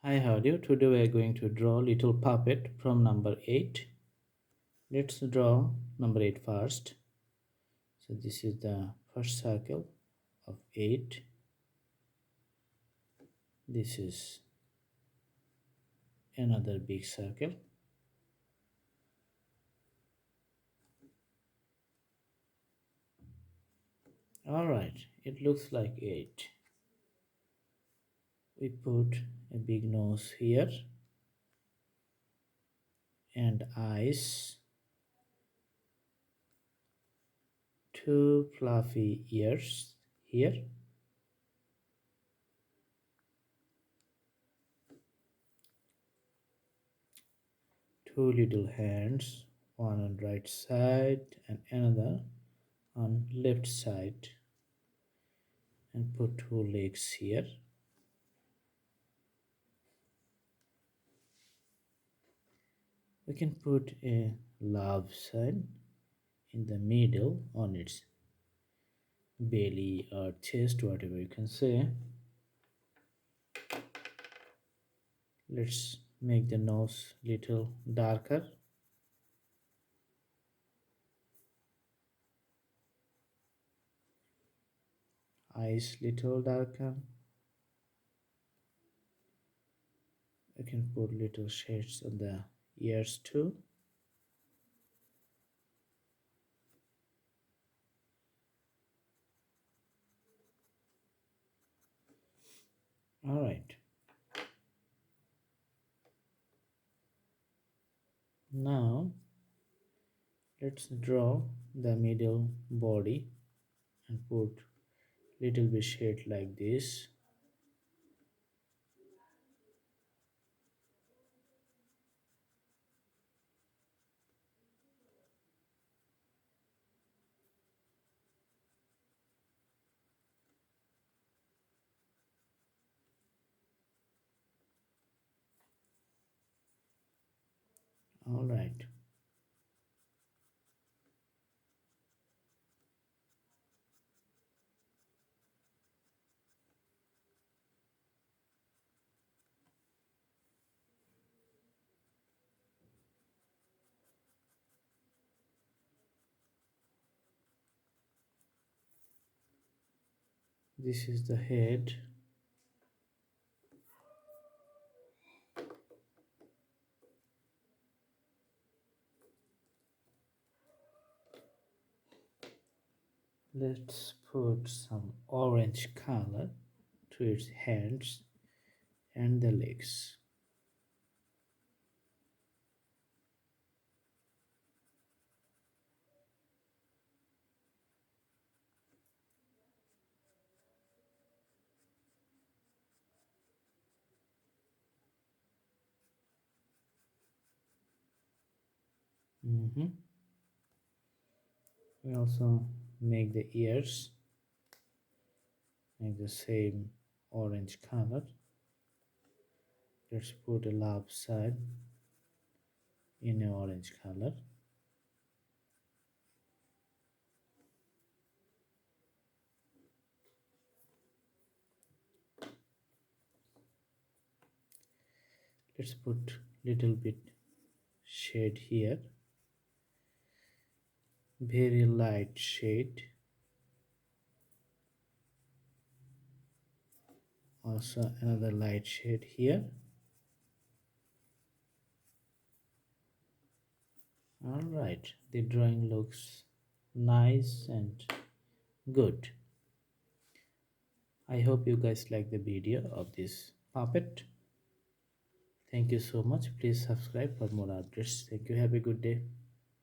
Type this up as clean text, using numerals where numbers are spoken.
Hi, how are you? Today we are going to draw little puppet from number 8. Let's draw number 8 first. So this is the first circle of 8. This is another big circle. Alright, it looks like 8. We put a big nose here and eyes, 2 fluffy ears here, two little hands, one on right side and another on left side, and put 2 legs here. We can put a love sign in the middle on its belly or chest, whatever you can say. Let's make the nose little darker. Eyes little darker. You can put little shades on the ears too. Alright. Now let's draw the middle body and put little bit shade like this. Alright. This is the head. Let's put some orange color to its hands and the legs. We also make the ears, make the same orange color. Let's put a love side in an orange color. Let's put little bit shade here, very light shade. Also another light shade here. Alright, the drawing looks nice and good. I hope you guys like the video of this puppet. Thank you so much. Please subscribe for more updates. Thank you. Have a good day.